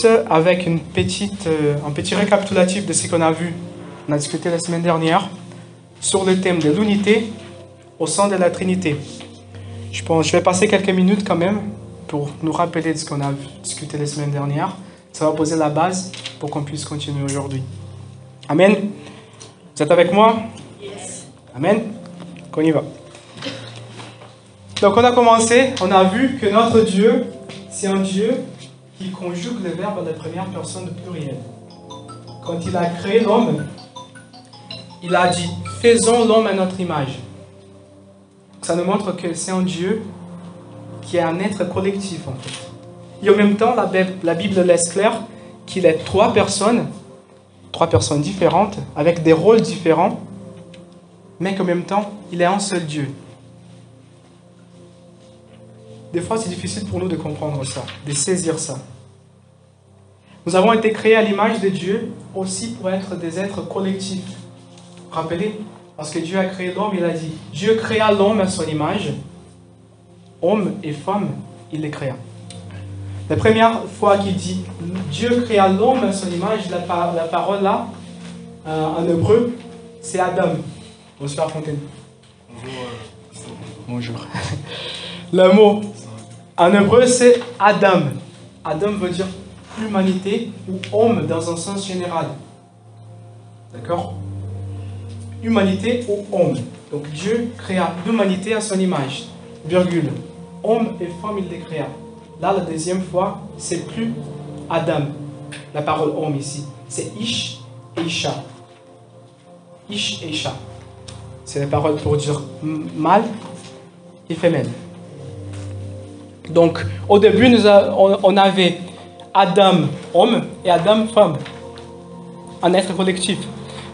ce avec un petit récapitulatif de ce qu'on a vu. On a discuté la semaine dernière sur le thème de l'unité au sein de la Trinité. Je vais passer quelques minutes quand même pour nous rappeler de ce qu'on a discuté la semaine dernière. Ça va poser la base pour qu'on puisse continuer aujourd'hui. Amen. Vous êtes avec moi? Yes. Amen. Qu'on y va. Donc on a commencé, on a vu que notre Dieu, c'est un Dieu qui conjugue le verbe à la première personne du pluriel. Quand il a créé l'homme, il a dit « Faisons l'homme à notre image ». Ça nous montre que c'est un Dieu qui est un être collectif en fait. Et en même temps, la Bible laisse clair qu'il est trois personnes différentes, avec des rôles différents, mais qu'en même temps, il est un seul Dieu. Des fois, c'est difficile pour nous de comprendre ça, de saisir ça. Nous avons été créés à l'image de Dieu aussi pour être des êtres collectifs. Rappelez, parce que Dieu a créé l'homme, il a dit, Dieu créa l'homme à son image, homme et femme, il les créa. La première fois qu'il dit, Dieu créa l'homme à son image, la parole là, en hébreu, c'est Adam. Bonsoir Fontaine. Bonjour. Le mot en hébreu, c'est Adam. Adam veut dire humanité ou homme dans un sens général. D'accord? Humanité ou homme. Donc Dieu créa l'humanité à son image. Virgule. Homme et femme, il les créa. Là, la deuxième fois, c'est plus Adam. La parole homme ici. C'est Ish et Isha. Ish et Isha. C'est la parole pour dire mâle et femelle. Donc, au début, on avait Adam, homme, et Adam, femme. Un être collectif.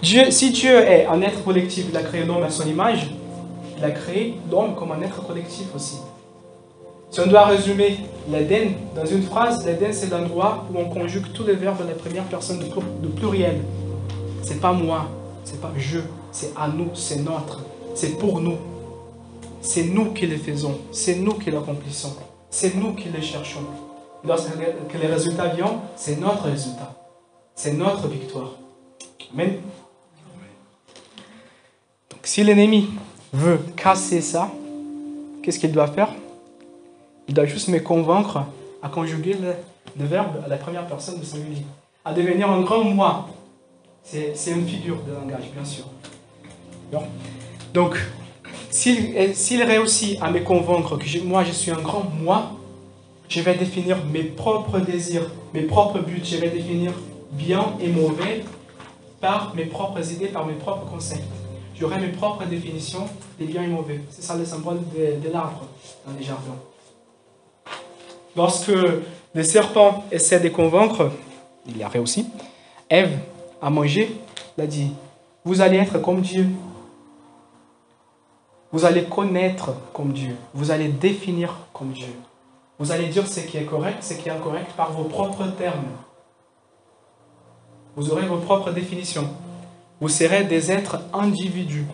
Si Dieu est un être collectif, il a créé l'homme à son image, il a créé l'homme comme un être collectif aussi. Si on doit résumer l'Éden dans une phrase, l'Éden c'est l'endroit où on conjugue tous les verbes de la première personne du pluriel. C'est pas moi, c'est pas je, c'est à nous, c'est notre, c'est pour nous. C'est nous qui le faisons, c'est nous qui l'accomplissons, c'est nous qui le cherchons. Lorsque les résultats viennent, c'est notre résultat, c'est notre victoire. Amen. Donc, si l'ennemi veut casser ça, qu'est-ce qu'il doit faire? Il doit juste me convaincre à conjuguer le verbe à la première personne du singulier, à devenir un grand moi. C'est une figure de langage, bien sûr. Donc, s'il réussit à me convaincre que moi je suis un grand moi, je vais définir mes propres désirs, mes propres buts, je vais définir bien et mauvais par mes propres idées, par mes propres concepts. J'aurai mes propres définitions des biens et mauvais. C'est ça le symbole de l'arbre dans les jardins. Lorsque le serpent essaie de convaincre, il y a réussi, Ève a mangé, il a dit, vous allez être comme Dieu. Vous allez connaître comme Dieu. Vous allez définir comme Dieu. Vous allez dire ce qui est correct, ce qui est incorrect par vos propres termes. Vous aurez vos propres définitions. Vous serez des êtres individus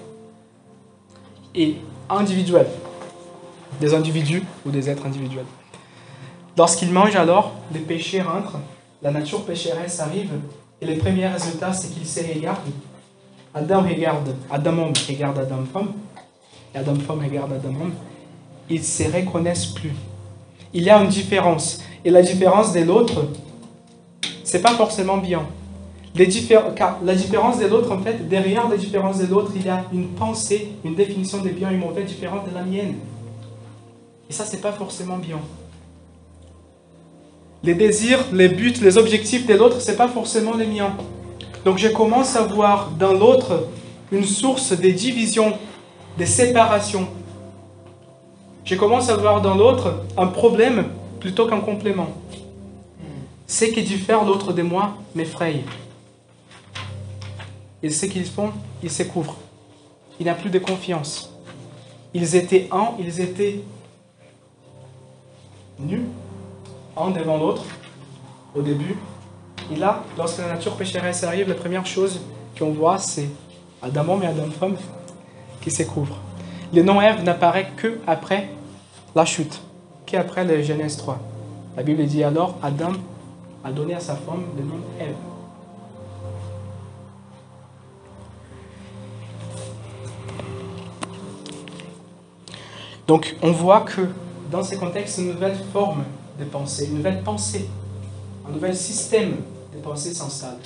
et individuels. Des individus ou des êtres individuels. Lorsqu'ils mangent alors, le péché rentre, la nature pécheresse arrive et le premier résultat c'est qu'ils se regardent. Adam homme regarde Adam femme et Adam femme regarde Adam homme. Ils ne se reconnaissent plus. Il y a une différence et la différence de l'autre, c'est pas forcément bien. Car la différence de l'autre, en fait, derrière la différence de l'autre, il y a une pensée, une définition des biens et mauvais différente de la mienne. Et ça, c'est pas forcément bien. Les désirs, les buts, les objectifs de l'autre, c'est pas forcément les miens. Donc je commence à voir dans l'autre une source de division, de séparation. Je commence à voir dans l'autre un problème plutôt qu'un complément. Ce qui diffère l'autre de moi m'effraie. Et ce qu'ils font, ils se couvrent. Il n'y a plus de confiance. Ils étaient nus, un devant l'autre, au début. Et là, lorsque la nature pécheresse arrive, la première chose qu'on voit, c'est Adam homme et Adam femme qui se couvrent. Le nom Ève n'apparaît qu'après la chute, qu'après le Genèse 3. La Bible dit alors, Adam a donné à sa femme le nom Ève. Donc, on voit que dans ces contextes, une nouvelle forme de pensée, une nouvelle pensée, un nouvel système de pensée s'installe.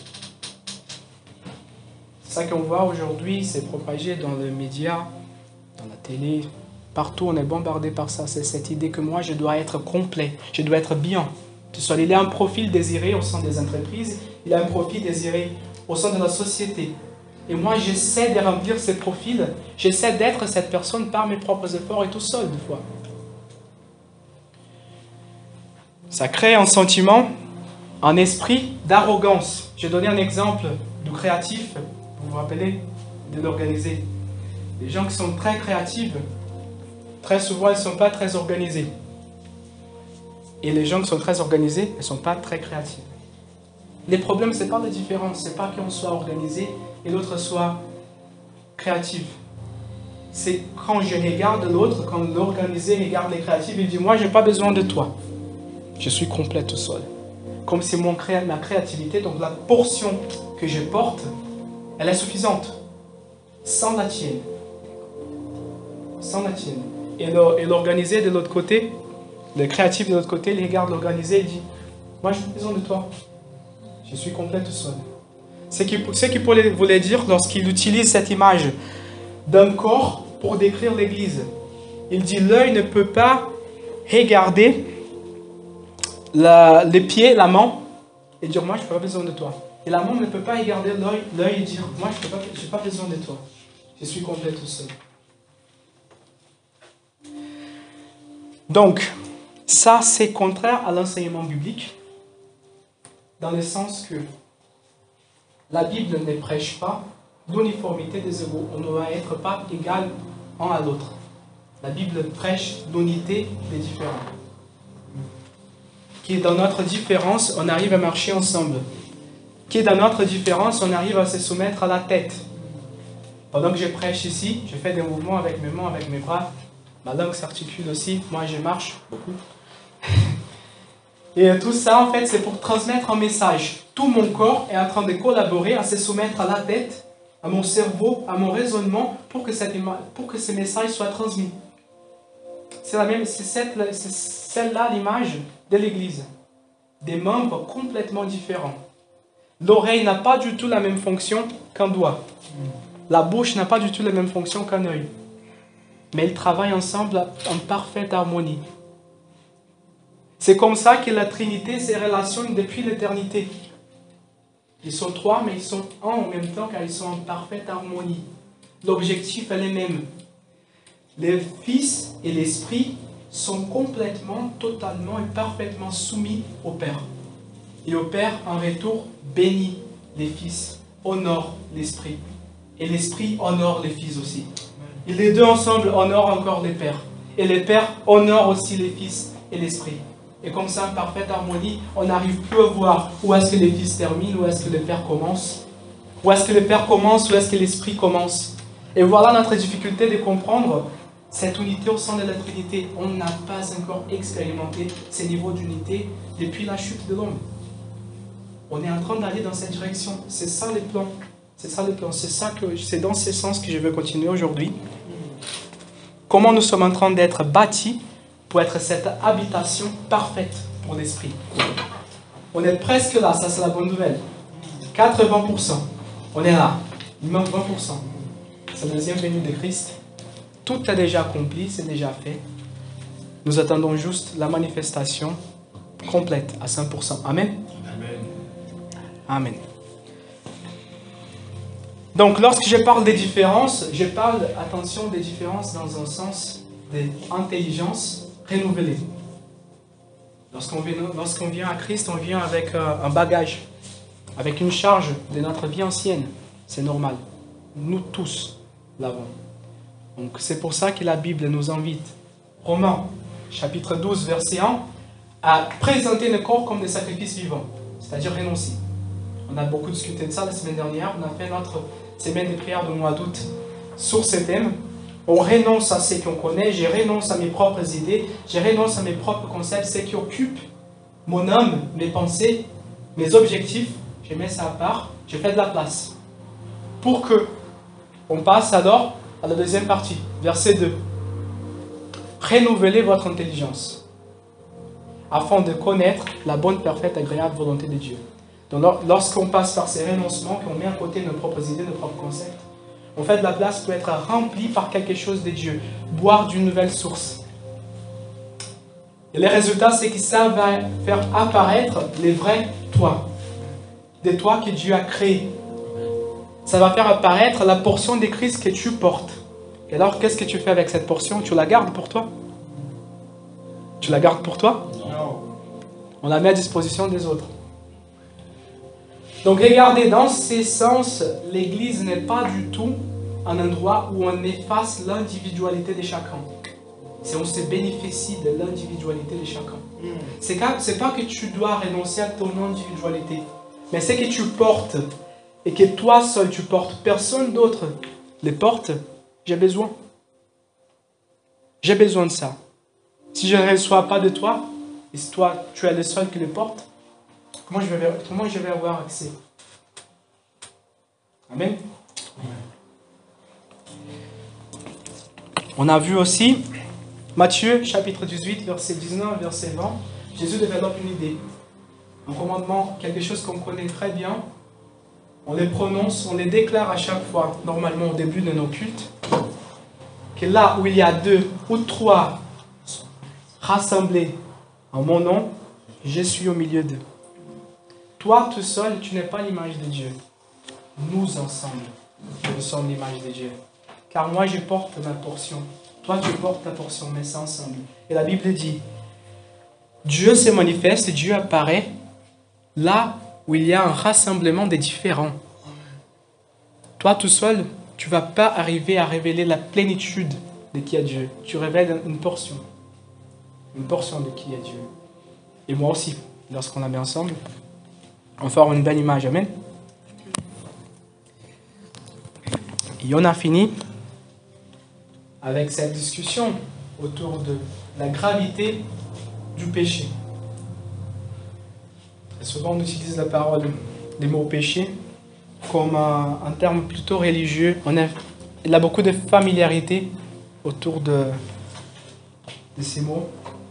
C'est ça qu'on voit aujourd'hui, c'est propagé dans les médias, dans la télé, partout on est bombardé par ça. C'est cette idée que moi je dois être complet, je dois être bien. Il y a un profil désiré au sein des entreprises, il y a un profil désiré au sein de la société. Et moi j'essaie de remplir ces profils, j'essaie d'être cette personne par mes propres efforts et tout seul des fois. Ça crée un sentiment, un esprit d'arrogance. Je vais donner un exemple du créatif, vous vous rappelez, de l'organisé. Les gens qui sont très créatifs, très souvent, ils ne sont pas très organisés. Et les gens qui sont très organisés, ils ne sont pas très créatifs. Les problèmes, ce n'est pas la différence. Ce n'est pas qu'on soit organisé et l'autre soit créatif. C'est quand je regarde l'autre, quand l'organisé regarde les créatifs, il dit « Moi, je n'ai pas besoin de toi. Je suis complet tout seul. » Comme c'est ma créativité, donc la portion que je porte, elle est suffisante. Sans la tienne. Sans la tienne. Et l'organisé de l'autre côté, le créatif de l'autre côté, il regarde l'organisé et dit « Moi, je n'ai pas besoin de toi. Je suis complet tout seul. » Ce qu'il voulait dire lorsqu'il utilise cette image d'un corps pour décrire l'Église. Il dit « L'œil ne peut pas regarder les pieds, la main, et dire « Moi, je n'ai pas besoin de toi. » Et la main ne peut pas regarder l'œil et dire « Moi, je n'ai pas besoin de toi. Je suis complet tout seul. » Donc, ça, c'est contraire à l'enseignement biblique, dans le sens que la Bible ne prêche pas l'uniformité des égaux. On ne doit être pas égal un à l'autre. La Bible prêche l'unité des différents. Qui dans notre différence, on arrive à marcher ensemble. Qui dans notre différence, on arrive à se soumettre à la tête. Pendant que je prêche ici, je fais des mouvements avec mes mains, avec mes bras. Ma langue s'articule aussi. Moi, je marche beaucoup. Et tout ça, en fait, c'est pour transmettre un message. Tout mon corps est en train de collaborer à se soumettre à la tête, à mon cerveau, à mon raisonnement, pour que ce message soit transmis. C'est celle-là l'image de l'Église. Des membres complètement différents. L'oreille n'a pas du tout la même fonction qu'un doigt. La bouche n'a pas du tout la même fonction qu'un œil. Mais ils travaillent ensemble en parfaite harmonie. C'est comme ça que la Trinité se relationne depuis l'éternité. Ils sont trois, mais ils sont un en même temps car ils sont en parfaite harmonie. L'objectif est le même. Le Fils et l'Esprit sont complètement, totalement et parfaitement soumis au Père. Et au Père, en retour, bénit les Fils, honore l'Esprit. Et l'Esprit honore les Fils aussi. Et les deux ensemble honorent encore les Pères. Et les Pères honorent aussi les Fils et l'Esprit. Et comme ça, en parfaite harmonie, on n'arrive plus à voir où est-ce que les Fils terminent, où est-ce que le Père commence. Où est-ce que le Père commence, où est-ce que l'Esprit commence. Et voilà notre difficulté de comprendre cette unité au sein de la Trinité. On n'a pas encore expérimenté ces niveaux d'unité depuis la chute de l'homme. On est en train d'aller dans cette direction. C'est ça le plan. C'est ça le plan. C'est dans ce sens que je veux continuer aujourd'hui. Comment nous sommes en train d'être bâtis pour être cette habitation parfaite pour l'esprit. On est presque là, ça c'est la bonne nouvelle. 80%. On est là. Il manque 20%. C'est la deuxième venue de Christ. Tout est déjà accompli, c'est déjà fait. Nous attendons juste la manifestation complète à 100%. Amen. Amen. Amen. Donc, lorsque je parle des différences, je parle, attention, des différences dans un sens d'intelligence renouvelée. Lorsqu'on vient à Christ, on vient avec un bagage, avec une charge de notre vie ancienne. C'est normal. Nous tous l'avons. Donc, c'est pour ça que la Bible nous invite, Romains, chapitre 12, verset 1, à présenter nos corps comme des sacrifices vivants, c'est-à-dire renoncer. On a beaucoup discuté de ça la semaine dernière. On a fait notre semaine de prière du mois d'août sur ce thème. On renonce à ce qu'on connaît, je renonce à mes propres idées, je renonce à mes propres concepts, ce qui occupe mon âme, mes pensées, mes objectifs, je mets ça à part, je fais de la place. Pour que on passe alors à la deuxième partie, verset 2. Renouvelez votre intelligence, afin de connaître la bonne, parfaite, agréable volonté de Dieu. Donc lorsqu'on passe par ces renoncements, qu'on met à côté nos propres idées, nos propres concepts, on fait de la place pour être rempli par quelque chose de Dieu, boire d'une nouvelle source. Et les résultats, c'est que ça va faire apparaître les vrais toi, des toi que Dieu a créés. Ça va faire apparaître la portion de Christ que tu portes. Et alors, qu'est-ce que tu fais avec cette portion? Tu la gardes pour toi? Tu la gardes pour toi? Non. On la met à disposition des autres. Donc regardez, dans ces sens, l'Église n'est pas du tout un endroit où on efface l'individualité de chacun. C'est on se bénéficie de l'individualité de chacun. C'est pas que tu dois renoncer à ton individualité, mais c'est que tu portes et que toi seul tu portes. Personne d'autre les porte. J'ai besoin. J'ai besoin de ça. Si je ne reçois pas de toi, et si toi tu es le seul qui le porte, comment je vais avoir accès? Amen. On a vu aussi Matthieu chapitre 18, verset 19, verset 20. Jésus développe une idée. Un commandement, quelque chose qu'on connaît très bien. On les prononce, on les déclare à chaque fois, normalement au début de nos cultes. Que là où il y a 2 ou 3 rassemblés en mon nom, je suis au milieu d'eux. Toi tout seul, tu n'es pas l'image de Dieu. Nous ensemble, nous sommes l'image de Dieu. Car moi je porte ma portion. Toi tu portes ta portion, mais c'est ensemble. Et la Bible dit, Dieu se manifeste, Dieu apparaît là où il y a un rassemblement des différents. Toi tout seul, tu ne vas pas arriver à révéler la plénitude de qui est Dieu. Tu révèles une portion de qui est Dieu. Et moi aussi, lorsqu'on la met ensemble, on forme une belle image. Amen. Et on a fini avec cette discussion autour de la gravité du péché. Et souvent on utilise la parole, les mots péché, comme un terme plutôt religieux. Il y a beaucoup de familiarité autour de ces mots.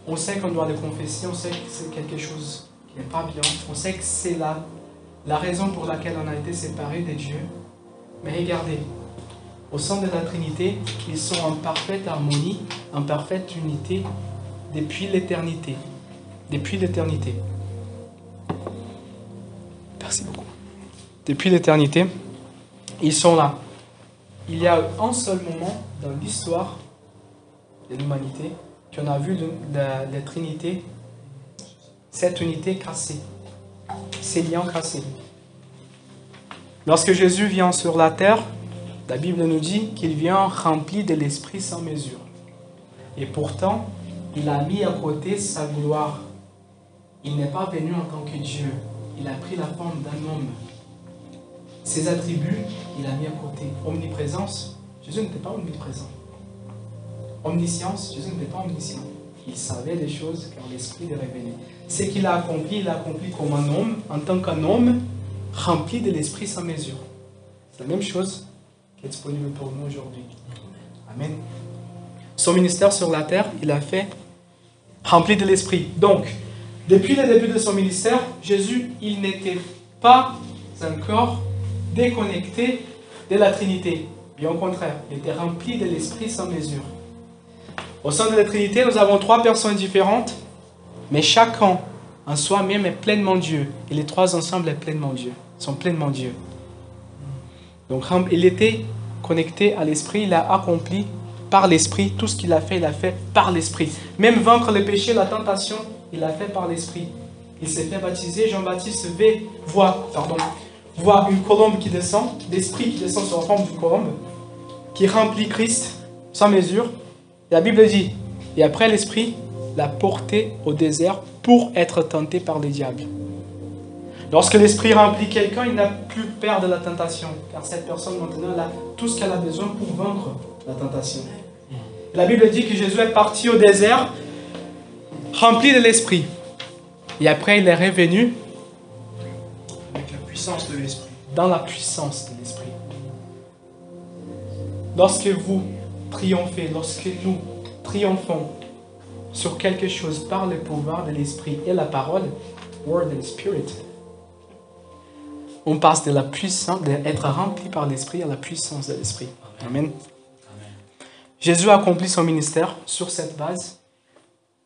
On sait qu'on doit les confesser, on sait que c'est quelque chose qui n'est pas bien. On sait que c'est la raison pour laquelle on a été séparés de Dieu. Mais regardez, au sein de la Trinité, ils sont en parfaite harmonie, en parfaite unité depuis l'éternité. Depuis l'éternité. Merci beaucoup. Depuis l'éternité, ils sont là. Il y a un seul moment dans l'histoire de l'humanité qu'on a vu la Trinité, cette unité cassée, ces liens cassés. Lorsque Jésus vient sur la terre, la Bible nous dit qu'il vient rempli de l'Esprit sans mesure. Et pourtant, il a mis à côté sa gloire. Il n'est pas venu en tant que Dieu. Il a pris la forme d'un homme. Ses attributs, il a mis à côté. Omniprésence, Jésus n'était pas omniprésent. Omniscience, Jésus n'était pas omniscient. Il savait des choses car l'Esprit les révélait. Ce qu'il a accompli, il l'a accompli comme un homme, en tant qu'un homme, rempli de l'Esprit sans mesure. C'est la même chose qui est disponible pour nous aujourd'hui. Amen. Son ministère sur la terre, il a fait rempli de l'Esprit. Donc, depuis le début de son ministère, Jésus, il n'était pas encore déconnecté de la Trinité. Bien au contraire, il était rempli de l'Esprit sans mesure. Au sein de la Trinité, nous avons 3 personnes différentes, mais chacun en soi-même est pleinement Dieu. Et les 3 ensemble sont pleinement Dieu. Donc il était connecté à l'Esprit, il a accompli par l'Esprit tout ce qu'il a fait par l'Esprit. Même vaincre le péché, la tentation, il l'a fait par l'Esprit. Il s'est fait baptiser, Jean-Baptiste voit une colombe qui descend, l'Esprit qui descend sur la forme d'une colombe, qui remplit Christ sans mesure. Et la Bible dit, et après l'Esprit l'a porté au désert pour être tenté par le diable. Lorsque l'Esprit remplit quelqu'un, il n'a plus peur de la tentation, car cette personne maintenant a tout ce qu'elle a besoin pour vaincre la tentation. Et la Bible dit que Jésus est parti au désert, rempli de l'Esprit. Et après, il est revenu puissance de l'Esprit. Dans la puissance de l'Esprit. Lorsque vous triomphez, lorsque nous triomphons sur quelque chose par le pouvoir de l'Esprit et la parole, Word and Spirit, on passe de la puissance, d'être rempli par l'Esprit à la puissance de l'Esprit. Amen. Jésus a accompli son ministère sur cette base.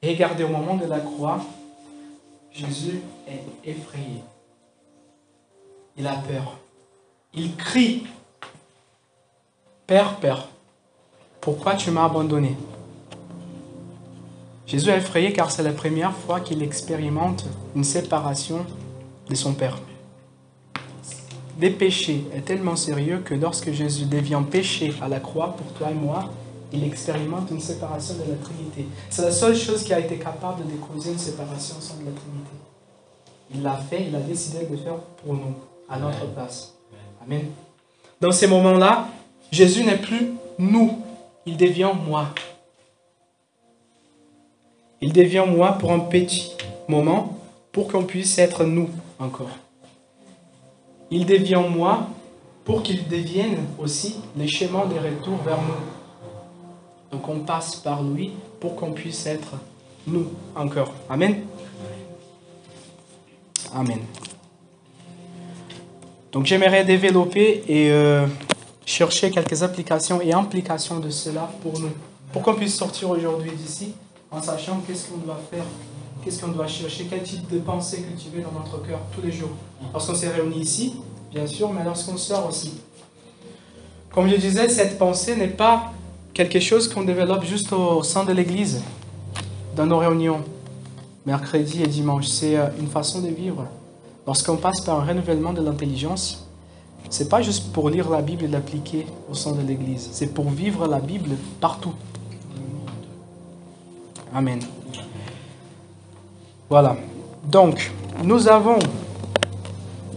Et regardez, au moment de la croix, Jésus est effrayé. Il a peur. Il crie. Père, Père, pourquoi tu m'as abandonné? Jésus est effrayé car c'est la première fois qu'il expérimente une séparation de son Père. Le péché est tellement sérieux que lorsque Jésus devient péché à la croix pour toi et moi, il expérimente une séparation de la Trinité. C'est la seule chose qui a été capable de causer une séparation au sein de la Trinité. Il l'a fait, il a décidé de le faire pour nous, à notre place. Amen. Dans ces moments-là, Jésus n'est plus nous, il devient moi. Il devient moi pour un petit moment, pour qu'on puisse être nous encore. Il devient moi pour qu'il devienne aussi le chemin de retour vers nous. Donc on passe par lui pour qu'on puisse être nous encore. Amen. Amen. Donc j'aimerais développer et chercher quelques applications et implications de cela pour nous. Pour qu'on puisse sortir aujourd'hui d'ici en sachant qu'est-ce qu'on doit faire, qu'est-ce qu'on doit chercher, quel type de pensée cultiver dans notre cœur tous les jours. Lorsqu'on s'est réunis ici, bien sûr, mais lorsqu'on sort aussi. Comme je disais, cette pensée n'est pas quelque chose qu'on développe juste au sein de l'Église, dans nos réunions, mercredi et dimanche. C'est une façon de vivre. Lorsqu'on passe par un renouvellement de l'intelligence, ce n'est pas juste pour lire la Bible et l'appliquer au sein de l'Église. C'est pour vivre la Bible partout. Amen. Voilà. Donc, nous avons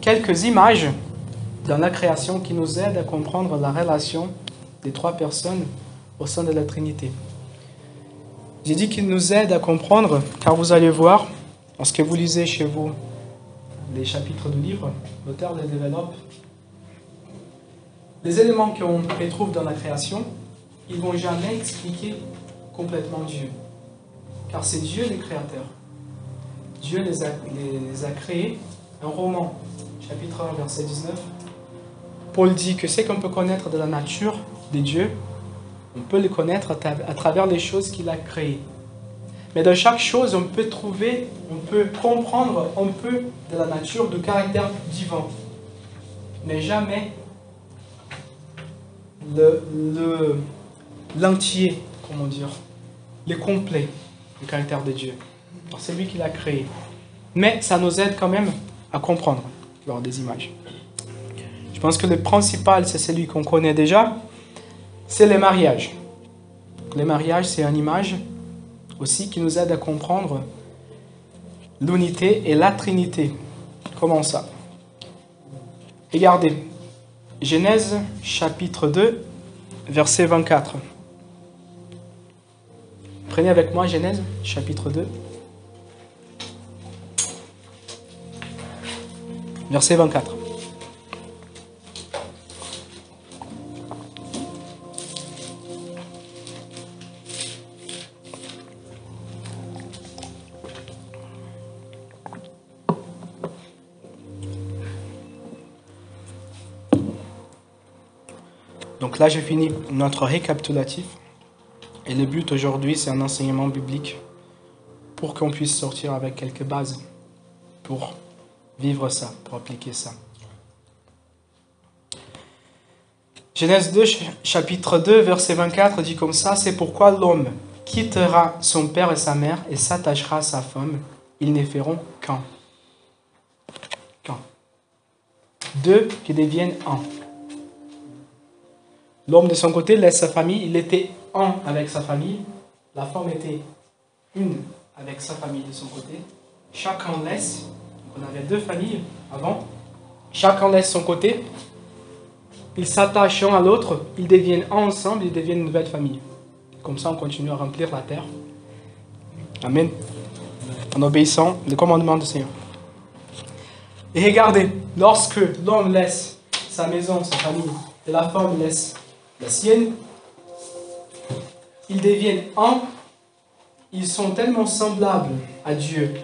quelques images dans la création qui nous aident à comprendre la relation des trois personnes au sein de la Trinité. J'ai dit qu'ils nous aident à comprendre, car vous allez voir, lorsque vous lisez chez vous les chapitres du livre, l'auteur les développe. Les éléments qu'on retrouve dans la création, ils ne vont jamais expliquer complètement Dieu. Car c'est Dieu le créateur. Dieu les a créés. Un roman, chapitre 1, verset 19. Paul dit que ce qu'on peut connaître de la nature de Dieu, on peut le connaître à travers les choses qu'il a créées. Mais dans chaque chose, on peut trouver, on peut comprendre un peu de la nature, du caractère divin. Mais jamais l'entier, comment dire, le complet du caractère de Dieu. C'est lui qui l'a créé. Mais ça nous aide quand même à comprendre lors des images. Je pense que le principal, c'est celui qu'on connaît déjà, c'est les mariages. Les mariages, c'est une image aussi qui nous aide à comprendre l'unité et la Trinité. Comment ça? Regardez, Genèse chapitre 2, verset 24. Prenez avec moi Genèse chapitre 2, verset 24. Donc là, j'ai fini notre récapitulatif. Et le but aujourd'hui, c'est un enseignement biblique pour qu'on puisse sortir avec quelques bases pour vivre ça, pour appliquer ça. Genèse 2, chapitre 2, verset 24 dit comme ça: c'est pourquoi l'homme quittera son père et sa mère et s'attachera à sa femme. Ils ne feront qu'un. Deux qui deviennent un. L'homme de son côté laisse sa famille, il était un avec sa famille. La femme était une avec sa famille de son côté. Chacun laisse. On avait deux familles avant. Chacun laisse son côté. Ils s'attachent un à l'autre. Ils deviennent un ensemble. Ils deviennent une nouvelle famille. Comme ça, on continue à remplir la terre. Amen. En obéissant les commandements du Seigneur. Et regardez, lorsque l'homme laisse sa maison, sa famille, et la femme laisse la sienne, ils deviennent un. Ils sont tellement semblables à Dieu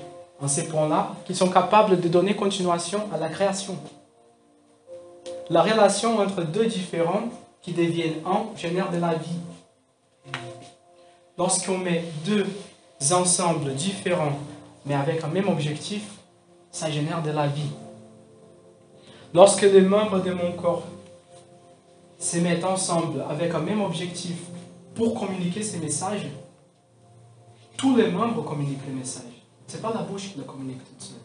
en ces points-là qu'ils sont capables de donner continuation à la création. La relation entre deux différents qui deviennent un génère de la vie. Lorsqu'on met deux ensembles différents mais avec un même objectif, ça génère de la vie. Lorsque les membres de mon corps se mettent ensemble avec un même objectif pour communiquer ces messages, tous les membres communiquent les messages. Ce n'est pas la bouche qui le communique toute seule.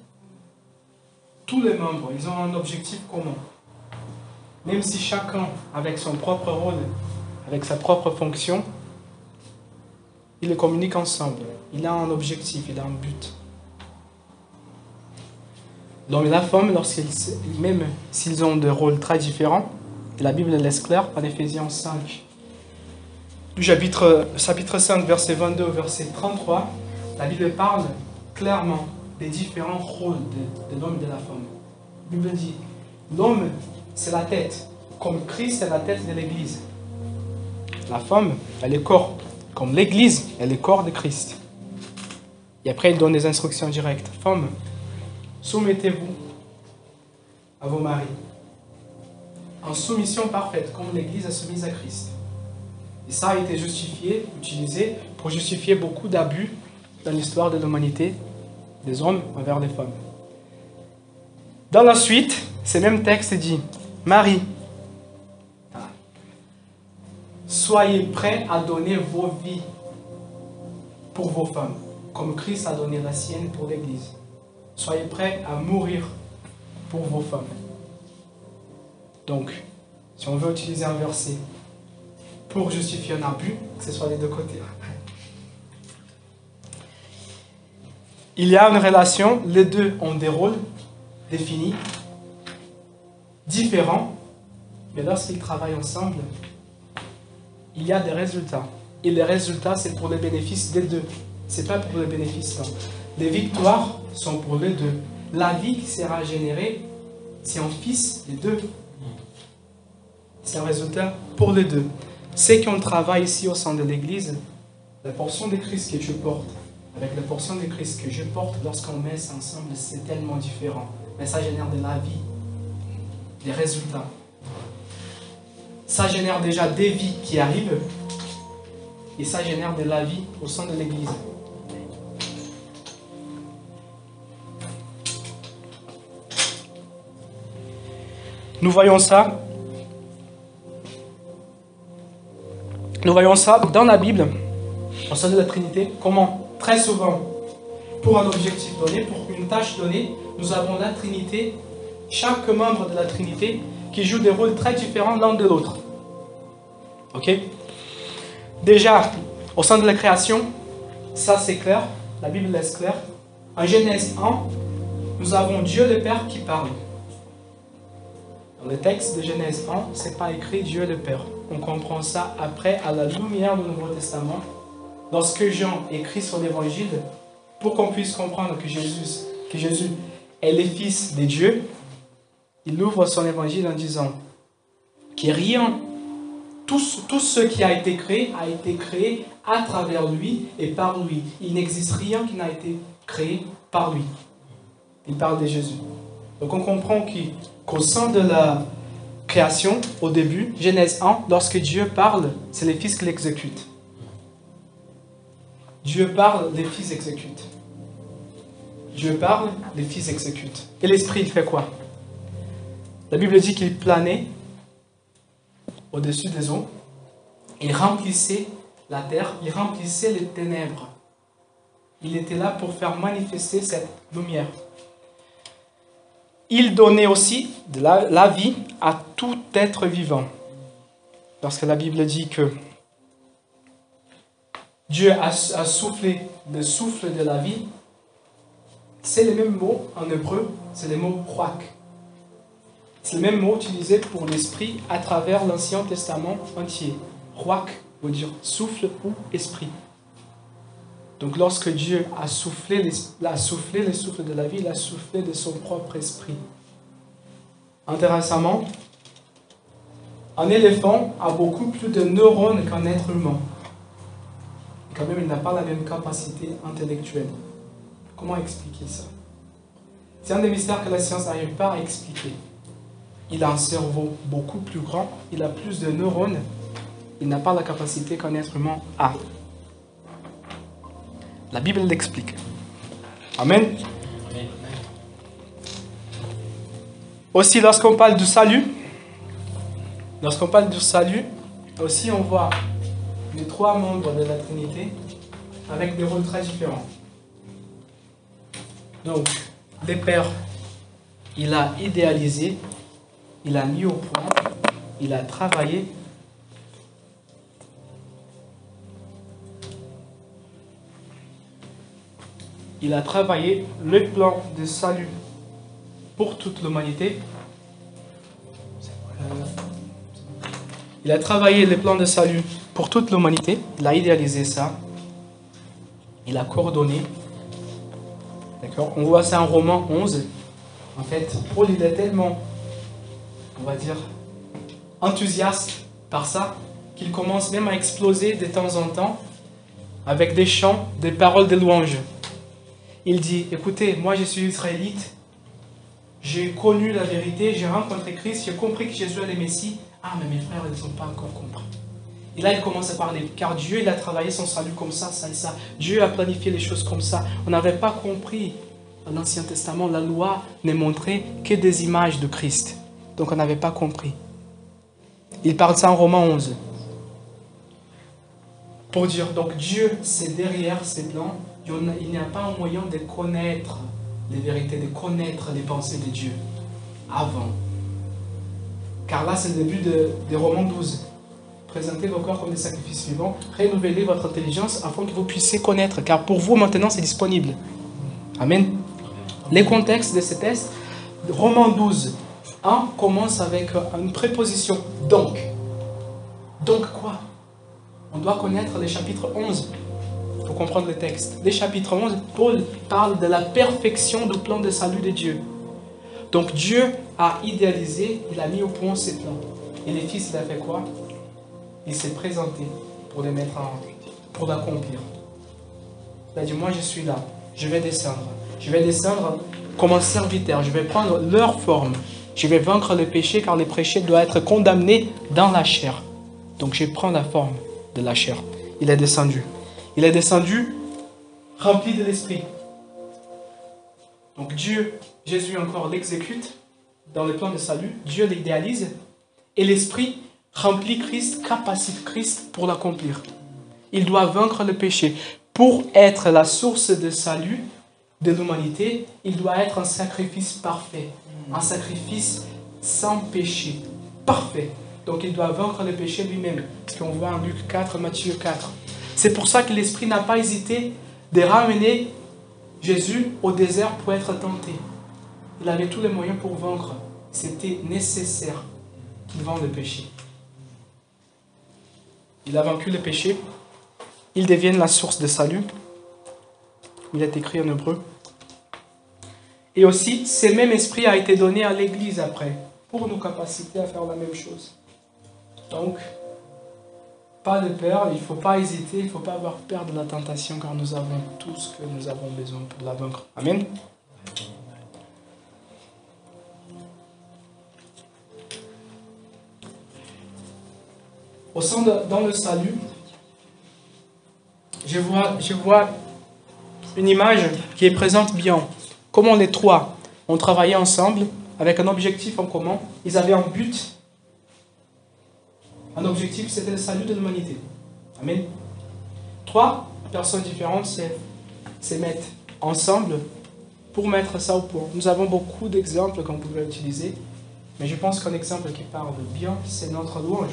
Tous les membres, ils ont un objectif commun. Même si chacun, avec son propre rôle, avec sa propre fonction, ils le communiquent ensemble. Il a un objectif, il a un but. L'homme et la femme, même s'ils ont des rôles très différents, la Bible le laisse clair en Éphésiens 5. Du chapitre 5, verset 22 au verset 33, la Bible parle clairement des différents rôles de l'homme et de la femme. La Bible dit, l'homme, c'est la tête, comme Christ est la tête de l'Église. La femme, elle est corps, comme l'Église, elle est corps de Christ. Et après, il donne des instructions directes. Femmes, soumettez-vous à vos maris, en soumission parfaite, comme l'Église est soumise à Christ. Et ça a été utilisé pour justifier beaucoup d'abus dans l'histoire de l'humanité, des hommes envers les femmes. Dans la suite, ce même texte dit, Marie, soyez prêts à donner vos vies pour vos femmes, comme Christ a donné la sienne pour l'Église. Soyez prêts à mourir pour vos femmes. Donc, si on veut utiliser un verset pour justifier un abus, que ce soit des deux côtés. Il y a une relation, les deux ont des rôles définis, différents, mais lorsqu'ils travaillent ensemble, il y a des résultats. Et les résultats, c'est pour le bénéfice des deux. Ce n'est pas pour le bénéfice d'un. Les victoires sont pour les deux. La vie qui sera générée, c'est un fils des deux. C'est un résultat pour les deux. C'est qu'on travaille ici au sein de l'Église, la portion de Christ que tu portes, avec la portion de Christ que je porte, lorsqu'on met ça ensemble, c'est tellement différent. Mais ça génère de la vie, des résultats. Ça génère déjà des vies qui arrivent, et ça génère de la vie au sein de l'Église. Nous voyons ça dans la Bible, au sein de la Trinité, comment très souvent, pour un objectif donné, pour une tâche donnée, nous avons la Trinité, chaque membre de la Trinité, qui joue des rôles très différents l'un de l'autre. Ok? Déjà, au sein de la création, ça c'est clair, la Bible laisse clair. En Genèse 1, nous avons Dieu le Père qui parle. Dans le texte de Genèse 1, ce n'est pas écrit Dieu le Père. On comprend ça après, à la lumière du Nouveau Testament, lorsque Jean écrit son évangile, pour qu'on puisse comprendre que Jésus est le Fils de Dieu, il ouvre son évangile en disant que rien, tout ce qui a été créé à travers lui et par lui. Il n'existe rien qui n'a été créé par lui. Il parle de Jésus. Donc on comprend qu'au sein de la création, au début, Genèse 1, lorsque Dieu parle, c'est les fils qui l'exécutent. Dieu parle, les fils exécutent. Dieu parle, les fils exécutent. Et l'Esprit, il fait quoi? La Bible dit qu'il planait au-dessus des eaux. Il remplissait la terre, il remplissait les ténèbres. Il était là pour faire manifester cette lumière. Il donnait aussi de la vie à tout être vivant. Parce que la Bible dit que Dieu a soufflé le souffle de la vie. C'est le même mot en hébreu, c'est le mot ruach. C'est le même mot utilisé pour l'esprit à travers l'Ancien Testament entier. Ruach veut dire souffle ou esprit. Donc lorsque Dieu a soufflé le souffle de la vie, il a soufflé de son propre esprit. Intéressamment, un éléphant a beaucoup plus de neurones qu'un être humain. Et quand même, il n'a pas la même capacité intellectuelle. Comment expliquer ça? C'est un des mystères que la science n'arrive pas à expliquer. Il a un cerveau beaucoup plus grand, il a plus de neurones, il n'a pas la capacité qu'un être humain a. La Bible l'explique. Amen. Aussi, lorsqu'on parle du salut, aussi on voit les trois membres de la Trinité avec des rôles très différents. Donc, le Père, il a idéalisé, il a mis au point, il a travaillé. Il a travaillé le plan de salut pour toute l'humanité. Il a travaillé le plan de salut pour toute l'humanité. Il a idéalisé ça. Il a coordonné. D'accord? On voit ça en Romains 11. En fait, Paul, il est tellement, on va dire, enthousiaste par ça, qu'il commence même à exploser de temps en temps avec des chants, des paroles de louange. Il dit, écoutez, moi je suis israélite, j'ai connu la vérité, j'ai rencontré Christ, j'ai compris que Jésus est le Messie. Ah, mais mes frères, ils ne sont pas encore compris. Et là, il commence à parler, car Dieu, il a travaillé son salut comme ça et ça. Dieu a planifié les choses comme ça. On n'avait pas compris. Dans l'Ancien Testament, la loi ne montrait que des images de Christ. Donc, on n'avait pas compris. Il parle ça en Romains 11. Pour dire, donc Dieu, c'est derrière ces plans. Il n'y a pas un moyen de connaître les vérités, de connaître les pensées de Dieu avant. Car là, c'est le début de Romains 12. Présentez vos corps comme des sacrifices vivants, renouvelez votre intelligence afin que vous puissiez connaître. Car pour vous, maintenant, c'est disponible. Amen. Les contextes de ce texte, Romains 12, 1 commence avec une préposition donc. Donc quoi? On doit connaître les chapitres 11 pour comprendre le texte. Les chapitres 11, Paul parle de la perfection du plan de salut de Dieu. Donc Dieu a idéalisé, il a mis au point ses plans. Et les fils, il a fait quoi? Il s'est présenté pour les mettre en œuvre, pour l'accomplir. Il a dit, moi je suis là, je vais descendre. Je vais descendre comme un serviteur, je vais prendre leur forme. Je vais vaincre le péché, car le péché doit être condamné dans la chair. Donc je prends la forme de la chair. Il est descendu. Il est descendu rempli de l'esprit. Donc Dieu, Jésus encore l'exécute dans le plan de salut. Dieu l'idéalise et l'esprit remplit Christ, capacite Christ pour l'accomplir. Il doit vaincre le péché. Pour être la source de salut de l'humanité, il doit être un sacrifice parfait. Un sacrifice sans péché. Parfait. Donc il doit vaincre le péché lui-même. Ce qu'on voit en Luc 4, Matthieu 4. C'est pour ça que l'Esprit n'a pas hésité de ramener Jésus au désert pour être tenté. Il avait tous les moyens pour vaincre. C'était nécessaire qu'il vainque le péché. Il a vaincu le péché. Il devient la source de salut. Il est écrit en hébreu. Et aussi, ce même esprit a été donné à l'Église après, pour nous capaciter à faire la même chose. Donc, pas de peur, il ne faut pas hésiter, il ne faut pas avoir peur de la tentation, car nous avons tout ce que nous avons besoin pour la vaincre. Amen. Au sein dans le salut, je vois une image qui est présente bien. Comment les trois ont travaillé ensemble avec un objectif en commun. Ils avaient un but. Un objectif, c'était le salut de l'humanité. Amen. Trois personnes différentes se mettent ensemble pour mettre ça au point. Nous avons beaucoup d'exemples qu'on pouvait utiliser, mais je pense qu'un exemple qui parle bien, c'est notre louange.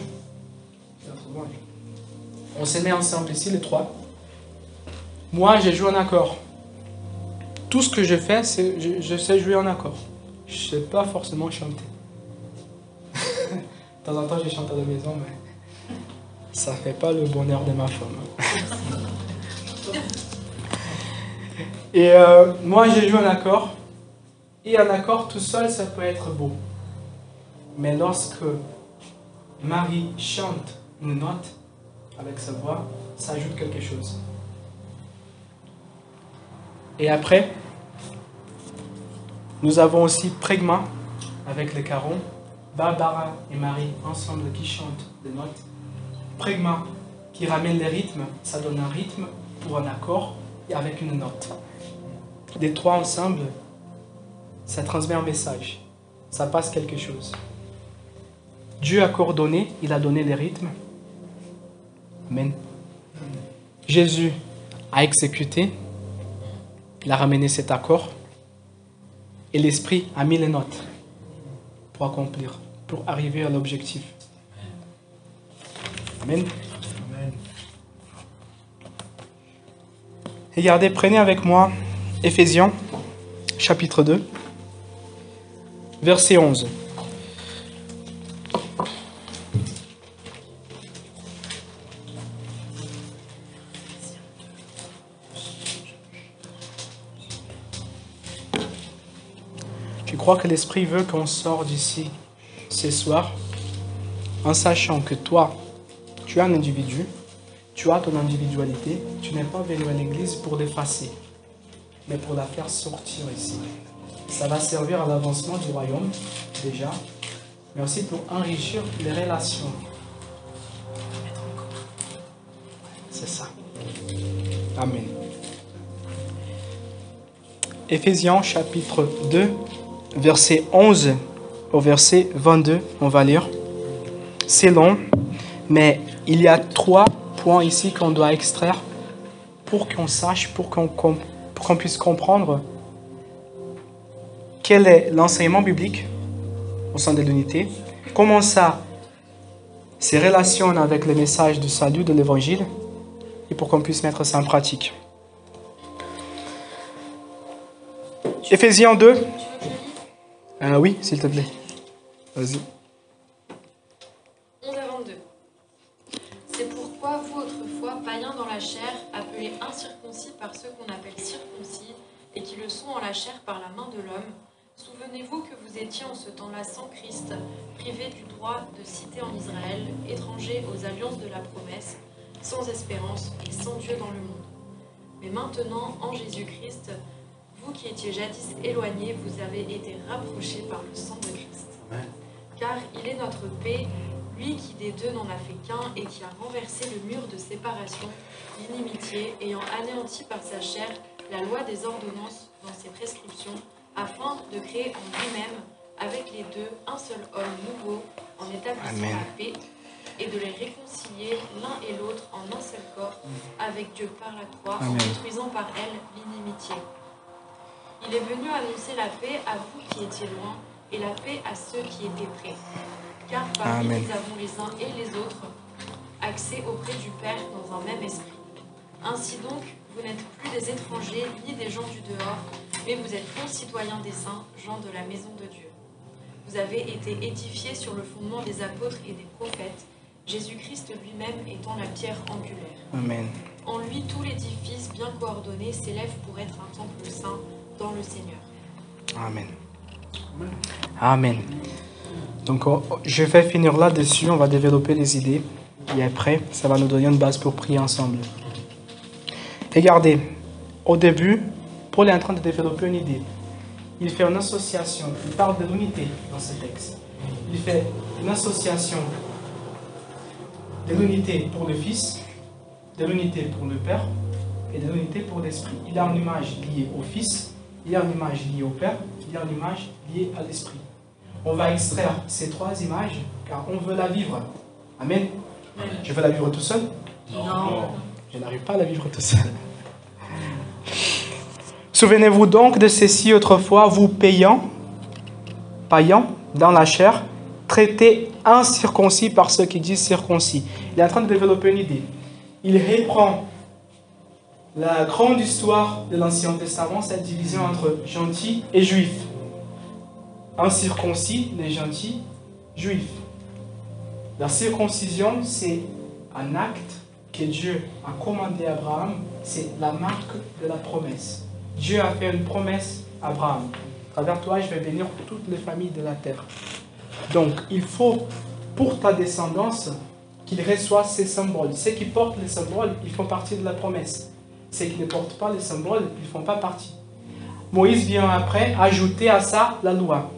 On se met ensemble ici, les trois. Moi, je joue en accord. Tout ce que je fais, c'est je sais jouer en accord. Je ne sais pas forcément chanter. De temps en temps, je chante à la maison, mais ça ne fait pas le bonheur de ma femme. Et moi, j'ai joué un accord. Et un accord tout seul, ça peut être beau. Mais lorsque Marie chante une note avec sa voix, ça ajoute quelque chose. Et après, nous avons aussi Prégma avec le caron. Barbara et Marie ensemble qui chantent des notes. Prégma qui ramène les rythmes, ça donne un rythme pour un accord et avec une note. Les trois ensemble, ça transmet un message, ça passe quelque chose. Dieu a coordonné, il a donné les rythmes. Amen. Jésus a exécuté, il a ramené cet accord et l'Esprit a mis les notes pour accomplir, pour arriver à l'objectif. Amen. Amen. Regardez, prenez avec moi Éphésiens, chapitre 2, verset 11. Je crois que l'Esprit veut qu'on sorte d'ici ce soir en sachant que toi, tu es un individu, tu as ton individualité, tu n'es pas venu à l'église pour l'effacer, mais pour la faire sortir ici. Ça va servir à l'avancement du royaume, déjà, mais aussi pour enrichir les relations. C'est ça. Amen. Éphésiens chapitre 2, verset 11 au verset 22, on va lire. C'est long, mais il y a 3 points ici qu'on doit extraire pour qu'on sache, pour qu'on puisse comprendre quel est l'enseignement biblique au sein de l'unité, comment ça se relationne avec le message du salut de l'évangile et pour qu'on puisse mettre ça en pratique. Éphésiens 2. Oui, s'il te plaît. Vas-y. 11 à 22. C'est pourquoi vous, autrefois, païens dans la chair, appelés incirconcis par ceux qu'on appelle circoncis, et qui le sont en la chair par la main de l'homme, souvenez-vous que vous étiez en ce temps-là sans Christ, privés du droit de cité en Israël, étrangers aux alliances de la promesse, sans espérance et sans Dieu dans le monde. Mais maintenant, en Jésus-Christ, vous qui étiez jadis éloignés, vous avez été rapprochés par le sang de Christ. Ouais. Car il est notre paix, lui qui des deux n'en a fait qu'un et qui a renversé le mur de séparation, l'inimitié, ayant anéanti par sa chair la loi des ordonnances dans ses prescriptions, afin de créer en lui-même, avec les deux, un seul homme nouveau, en établissant Amen. la paix, et de les réconcilier l'un et l'autre en un seul corps, avec Dieu par la croix, en Amen. détruisant par elle l'inimitié. Il est venu annoncer la paix à vous qui étiez loin, et la paix à ceux qui étaient près. Car par lui, Amen. nous avons les uns et les autres accès auprès du Père dans un même esprit. Ainsi donc, vous n'êtes plus des étrangers ni des gens du dehors, mais vous êtes concitoyens des saints, gens de la maison de Dieu. Vous avez été édifiés sur le fondement des apôtres et des prophètes, Jésus-Christ lui-même étant la pierre angulaire. Amen. En lui, tout l'édifice bien coordonné s'élève pour être un temple saint dans le Seigneur. Amen. Amen. Donc, je vais finir là-dessus. On va développer les idées. Et après, ça va nous donner une base pour prier ensemble. Regardez, au début, Paul est en train de développer une idée. Il fait une association. Il parle de l'unité dans ce texte. Il fait une association de l'unité pour le Fils, de l'unité pour le Père et de l'unité pour l'Esprit. Il a une image liée au Fils, il y a une image liée au Père, il y a une image liée à l'Esprit. On va extraire ces 3 images car on veut la vivre. Amen. Je veux la vivre tout seul? Non. Je n'arrive pas à la vivre tout seul. Souvenez-vous donc de ceci autrefois, vous païens dans la chair, traités incirconcis par ceux qui disent circoncis. Il est en train de développer une idée. Il reprend la grande histoire de l'Ancien Testament, cette division entre gentils et juifs. Incirconcis, les gentils, juifs. La circoncision, c'est un acte que Dieu a commandé à Abraham, c'est la marque de la promesse. Dieu a fait une promesse à Abraham. À travers toi, je vais bénir toutes les familles de la terre. Donc, il faut, pour ta descendance, qu'ils reçoivent ces symboles. Ceux qui portent les symboles, ils font partie de la promesse. Ceux qui ne portent pas les symboles, ils ne font pas partie. Moïse vient après ajouter à ça la loi.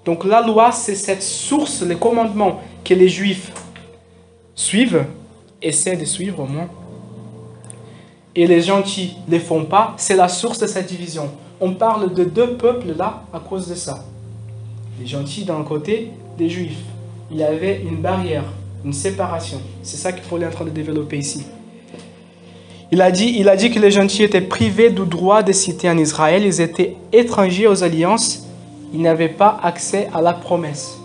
Donc la loi, c'est cette source, les commandements que les Juifs suivent, essaient de suivre au moins. Et les gens qui ne les font pas, c'est la source de cette division. On parle de deux peuples là à cause de ça. Les gentils d'un côté, les Juifs. Il y avait une barrière, une séparation. C'est ça que Paul est en train de développer ici. Il a dit que les gentils étaient privés du droit de citer en Israël. Ils étaient étrangers aux alliances. Ils n'avaient pas accès à la promesse.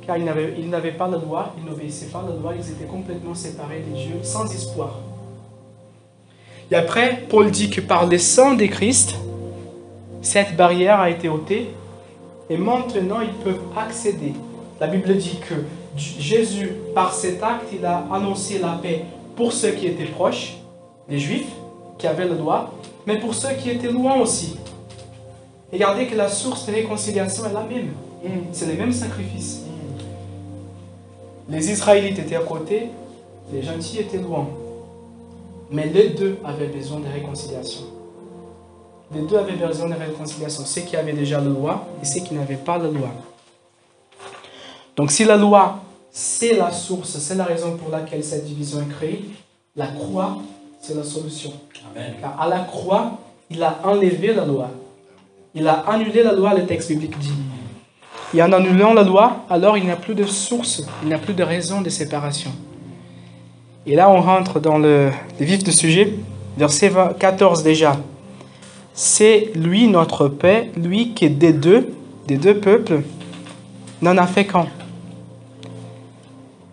Car ils n'avaient pas la loi, ils n'obéissaient pas à la loi, ils étaient complètement séparés des Dieu, sans espoir. Et après, Paul dit que par le sang de Christ, cette barrière a été ôtée. Et maintenant, ils peuvent accéder. La Bible dit que Jésus, par cet acte, il a annoncé la paix pour ceux qui étaient proches, les Juifs, qui avaient le droit, mais pour ceux qui étaient loin aussi. Regardez que la source de réconciliation est la même. C'est les mêmes sacrifices. Les Israélites étaient à côté, les gentils étaient loin. Mais les deux avaient besoin de réconciliation. Les deux avaient besoin de réconciliation. Ceux qui avaient déjà la loi et ceux qui n'avaient pas la loi. Donc si la loi, c'est la source, c'est la raison pour laquelle cette division est créée, la croix, c'est la solution. Amen. Car à la croix, il a enlevé la loi. Il a annulé la loi, le texte biblique dit. Et en annulant la loi, alors il n'y a plus de source, il n'y a plus de raison de séparation. Et là, on rentre dans le vif du sujet, verset 14 déjà. C'est lui, notre paix, lui qui est des deux peuples, n'en a fait qu'un.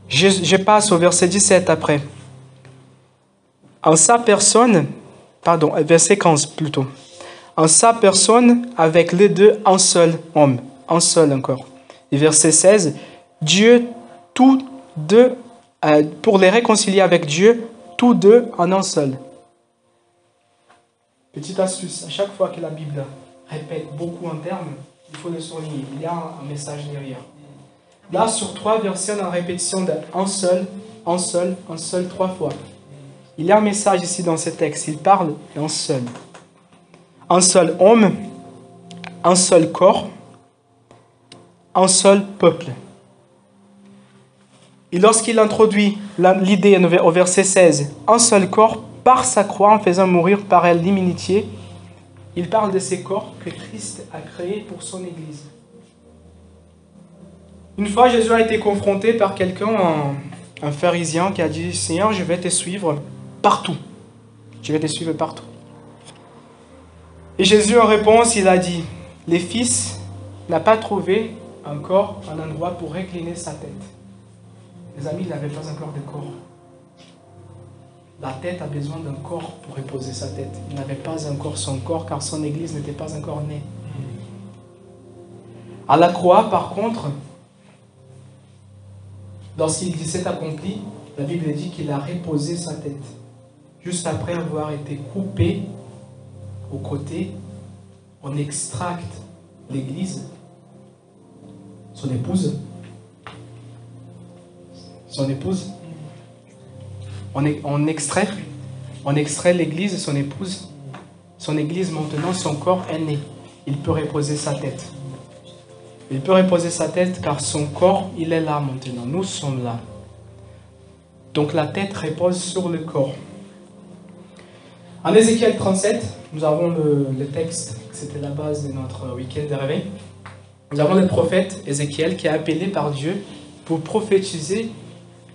Je passe au verset 17 après. En sa personne, verset 15 plutôt. En sa personne, avec les deux, un seul homme. Un seul encore. Et verset 16, Dieu, tous deux, pour les réconcilier avec Dieu, tous deux en un seul. Petite astuce, à chaque fois que la Bible répète beaucoup en termes, il faut le souligner. Il y a un message derrière. Là, sur 3 versets, on a une répétition de un seul, 3 fois. Il y a un message ici dans ce texte. Il parle d'un seul. Un seul homme, un seul corps, un seul peuple. Et lorsqu'il introduit l'idée au verset 16, un seul corps, par sa croix, en faisant mourir par elle l'inimitié, il parle de ces corps que Christ a créés pour son Église. Une fois, Jésus a été confronté par quelqu'un, un pharisien, qui a dit « Seigneur, je vais te suivre partout. Je vais te suivre partout. » Et Jésus, en réponse, il a dit « Les fils n'ont pas trouvé encore un endroit pour recliner sa tête. » Les amis, il n'avait pas encore de corps. La tête a besoin d'un corps pour reposer sa tête. Il n'avait pas encore son corps car son Église n'était pas encore née. À la croix, par contre, lorsqu'il dit c'est accompli, la Bible dit qu'il a reposé sa tête. Juste après avoir été coupé au côté, on extracte l'Église, son épouse. On extrait l'Église et son épouse. Son Église maintenant, son corps est né. Il peut reposer sa tête. Il peut reposer sa tête car son corps, il est là maintenant. Nous sommes là. Donc la tête repose sur le corps. En Ézéchiel 37, nous avons le texte, c'était la base de notre week-end de réveil. Nous avons le prophète Ézéchiel qui est appelé par Dieu pour prophétiser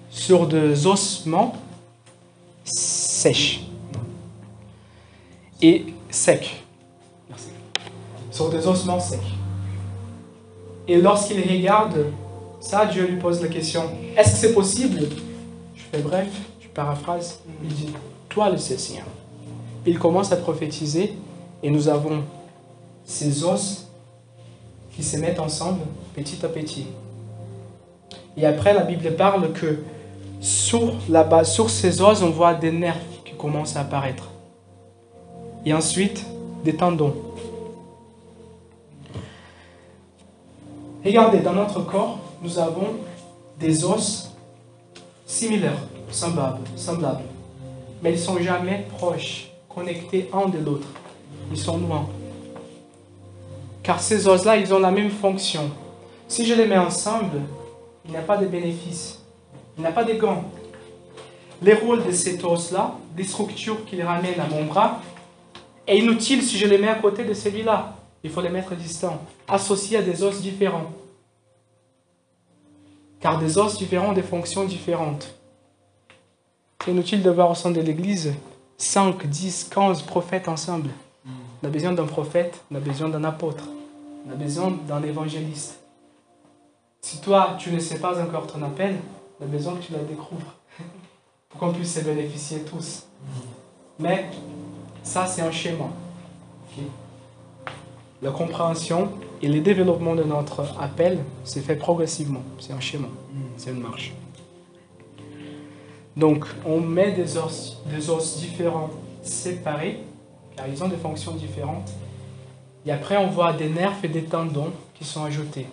sur des ossements sèches et secs. Merci. Sur des ossements secs. Et lorsqu'il regarde ça, Dieu lui pose la question, est-ce que c'est possible? Je fais bref, je paraphrase. Il dit, toi le sais, Seigneur. Il commence à prophétiser et nous avons ces os qui se mettent ensemble petit à petit. Et après, la Bible parle que sur ces os, on voit des nerfs qui commencent à apparaître. Et ensuite, des tendons. Regardez, dans notre corps, nous avons des os similaires, semblables. Mais ils ne sont jamais proches, connectés un de l'autre. Ils sont loin. Car ces os-là, ils ont la même fonction. Si je les mets ensemble, il n'y a pas de bénéfice. Il n'y a pas de gain. Les rôles de cet os-là, des structures qu'il ramène à mon bras, est inutile si je les mets à côté de celui-là. Il faut les mettre distants, associés à des os différents. Car des os différents ont des fonctions différentes. C'est inutile de voir au sein de l'Église 5, 10, 15 prophètes ensemble. On a besoin d'un prophète, on a besoin d'un apôtre, on a besoin d'un évangéliste. Si toi, tu ne sais pas encore ton appel, on a besoin que tu la découvres pour qu'on puisse se bénéficier tous. Mais ça, c'est un schéma. Okay? La compréhension et le développement de notre appel se fait progressivement. C'est un schéma, c'est une marche. Donc, on met des os différents séparés, car ils ont des fonctions différentes. Et après, on voit des nerfs et des tendons qui sont ajoutés.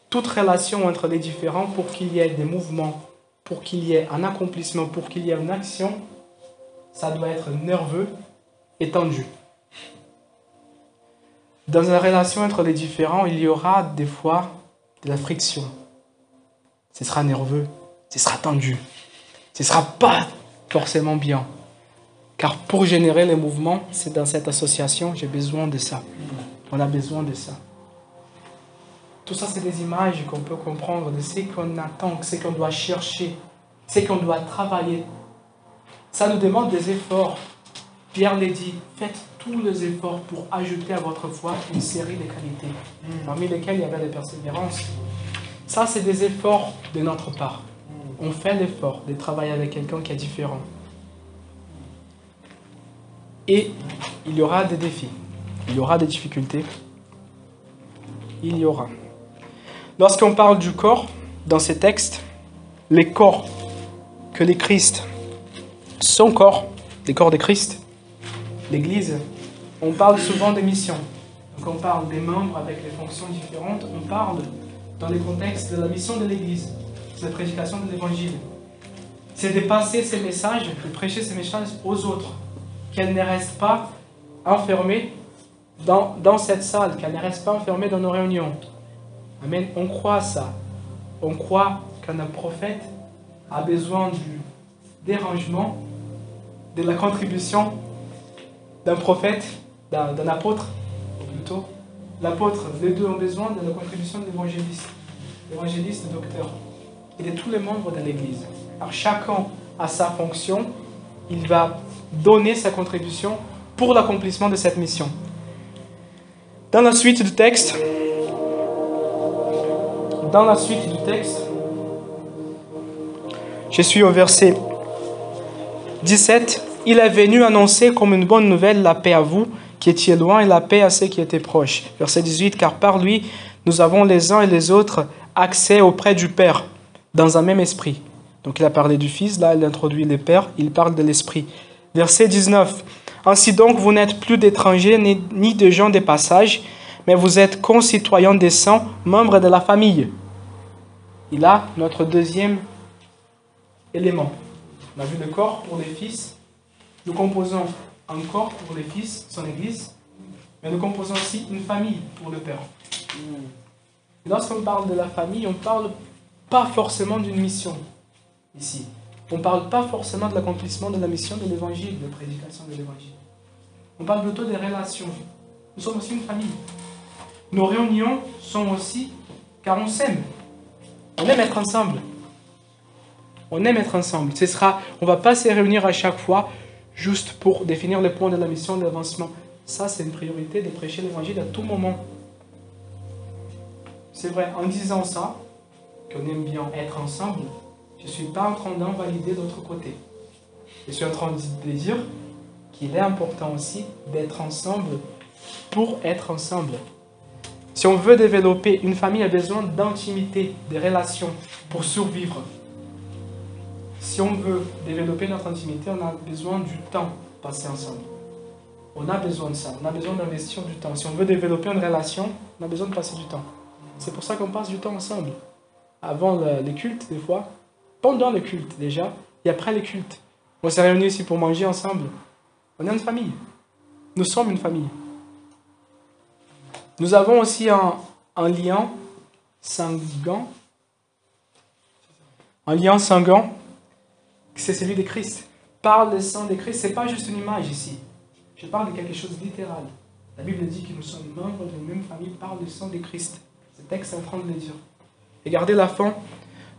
Toute relation entre les différents, pour qu'il y ait des mouvements, pour qu'il y ait un accomplissement, pour qu'il y ait une action, ça doit être nerveux et tendu. Dans la relation entre les différents, il y aura des fois de la friction. Ce sera nerveux, ce sera tendu. Ce ne sera pas forcément bien. Car pour générer les mouvements, c'est dans cette association, j'ai besoin de ça. On a besoin de ça. Tout ça, c'est des images qu'on peut comprendre de ce qu'on attend, ce qu'on doit chercher, ce qu'on doit travailler. Ça nous demande des efforts. Pierre l'a dit, faites tous les efforts pour ajouter à votre foi une série de qualités, parmi lesquelles il y avait la persévérance. Ça, c'est des efforts de notre part. On fait l'effort de travailler avec quelqu'un qui est différent. Et il y aura des défis, il y aura des difficultés, il y aura. Lorsqu'on parle du corps, dans ces textes, les corps que les Christ, son corps, les corps de Christ, l'Église, on parle souvent de mission. Donc on parle des membres avec les fonctions différentes, on parle dans le contexte de la mission de l'Église, de la prédication de l'Évangile. C'est de passer ces messages, de prêcher ces messages aux autres, qu'elles ne restent pas enfermées dans cette salle, qu'elles ne restent pas enfermées dans nos réunions. Amen. On croit ça. On croit qu'un prophète a besoin du dérangement, de la contribution d'un prophète, d'un apôtre, ou plutôt. L'apôtre, les deux ont besoin de la contribution de l'évangéliste, le docteur, et de tous les membres de l'Église. Alors chacun a sa fonction, il va donner sa contribution pour l'accomplissement de cette mission. Dans la suite du texte, je suis au verset 17. Il est venu annoncer comme une bonne nouvelle la paix à vous qui étiez loin et la paix à ceux qui étaient proches. Verset 18. Car par lui, nous avons les uns et les autres accès auprès du Père dans un même esprit. Donc il a parlé du Fils, là il introduit le Père, il parle de l'Esprit. Verset 19. Ainsi donc, vous n'êtes plus d'étrangers ni de gens de passage, mais vous êtes concitoyens des saints, membres de la famille. Et là, notre deuxième élément. On a vu le corps pour les fils. Nous composons un corps pour les fils, son Église, mais nous composons aussi une famille pour le Père. Et lorsqu'on parle de la famille, on ne parle pas forcément d'une mission ici. On ne parle pas forcément de l'accomplissement de la mission de l'Évangile, de prédication de l'Évangile. On parle plutôt des relations. Nous sommes aussi une famille. Nos réunions sont aussi car on s'aime. On aime être ensemble. On aime être ensemble. On ne va pas se réunir à chaque fois juste pour définir le point de la mission de l'avancement. Ça, c'est une priorité de prêcher l'Évangile à tout moment. C'est vrai, en disant ça, qu'on aime bien être ensemble, je ne suis pas en train d'invalider l'autre côté. Je suis en train de dire qu'il est important aussi d'être ensemble pour être ensemble. Si on veut développer, une famille a besoin d'intimité, de relations pour survivre. Si on veut développer notre intimité, on a besoin du temps passé ensemble. On a besoin de ça. On a besoin d'investir du temps. Si on veut développer une relation, on a besoin de passer du temps. C'est pour ça qu'on passe du temps ensemble. Avant les cultes, des fois. Pendant le culte, déjà. Et après les cultes. On s'est réunis ici pour manger ensemble. On est une famille. Nous sommes une famille. Nous avons aussi un lien sanguin. Un lien sanguin, c'est celui de Christ. Par le sang de Christ, ce n'est pas juste une image ici. Je parle de quelque chose de littéral. La Bible dit que nous sommes membres d'une même famille par le sang de Christ. Ce texte est en train de le dire. Regardez la fin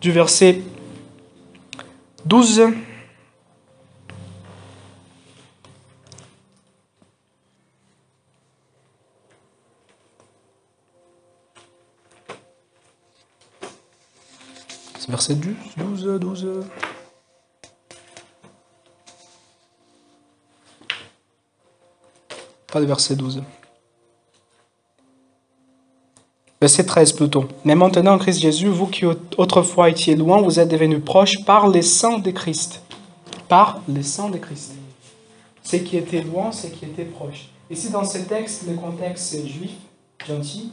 du verset 12. Verset 12. Pas le verset 12. Verset 13 plutôt. Mais maintenant en Christ Jésus, vous qui autrefois étiez loin, vous êtes devenus proches par le sang de Christ. Par le sang de Christ. Ceux qui étaient loin, ceux qui étaient proches. Ici dans ce texte, le contexte c'est juif, gentil.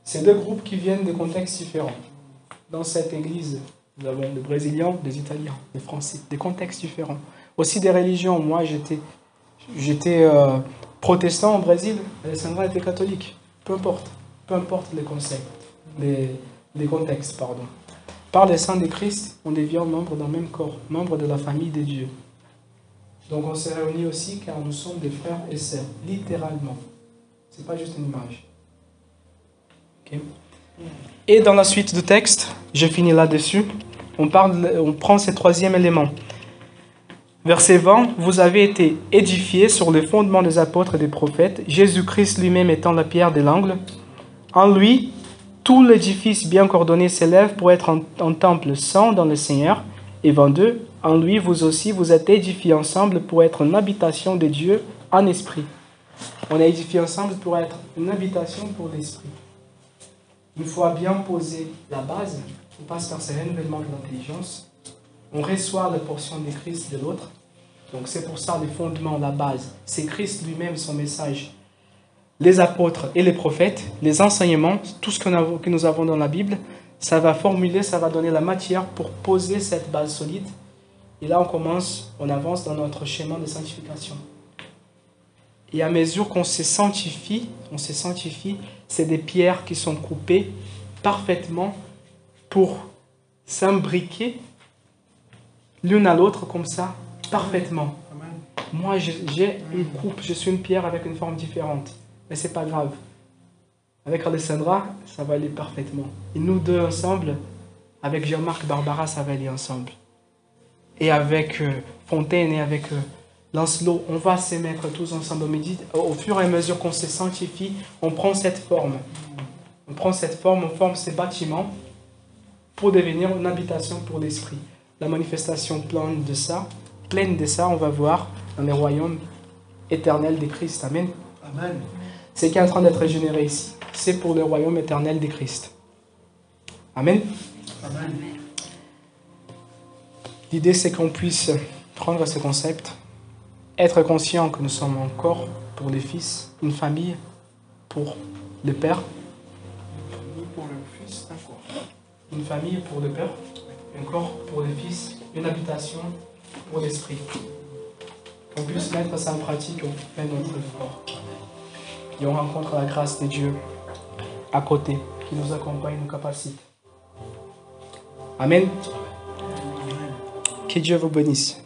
C'est deux groupes qui viennent de contextes différents. Dans cette église, nous avons des Brésiliens, des Italiens, des Français, des contextes différents. Aussi des religions. Moi, j'étais protestant au Brésil, Alessandra était catholique. Peu importe les concepts, les contextes, pardon. Par le sang de Christ, on devient membre d'un même corps, membre de la famille de Dieu. Donc on s'est réunis aussi car nous sommes des frères et sœurs, littéralement. Ce n'est pas juste une image. Okay. Et dans la suite du texte, je finis là-dessus, on prend ce troisième élément. Verset 20, vous avez été édifiés sur le fondement des apôtres et des prophètes, Jésus-Christ lui-même étant la pierre de l'angle. En lui, tout l'édifice bien coordonné s'élève pour être un temple saint dans le Seigneur. Et 22, en lui, vous aussi, vous êtes édifiés ensemble pour être une habitation de Dieu en esprit. On est édifiés ensemble pour être une habitation pour l'esprit. Une fois bien posé la base, on passe par ce renouvellement de l'intelligence. On reçoit la portion de Christ de l'autre. Donc c'est pour ça le fondement, la base. C'est Christ lui-même, son message. Les apôtres et les prophètes, les enseignements, tout ce que nous avons dans la Bible, ça va formuler, ça va donner la matière pour poser cette base solide. Et là on avance dans notre chemin de sanctification. Et à mesure qu'on se sanctifie, c'est des pierres qui sont coupées parfaitement pour s'imbriquer l'une à l'autre comme ça, parfaitement. Amen. Moi, j'ai une coupe, je suis une pierre avec une forme différente. Mais c'est pas grave. Avec Alessandra, ça va aller parfaitement. Et nous deux ensemble, avec Jean-Marc Barbara, ça va aller ensemble. Et avec Fontaine et avec Lancelot, on va se mettre tous ensemble. Au fur et à mesure qu'on se sanctifie, on prend cette forme. On forme ces bâtiments pour devenir une habitation pour l'esprit. La manifestation pleine de ça, on va voir dans les royaumes éternels de Christ. Amen. Amen. Ce qui est en train d'être généré ici, c'est pour le royaume éternel de Christ. Amen. Amen. L'idée, c'est qu'on puisse prendre ce concept, être conscient que nous sommes un corps pour les fils, une famille pour le Père. Une famille pour le Fils, un corps. Une famille pour le Père, un corps pour le Fils, une habitation pour l'Esprit. Qu'on puisse mettre ça en pratique, on fait notre effort. Et on rencontre la grâce de Dieu à côté, qui nous accompagne, nous capacite. Amen. Que Dieu vous bénisse.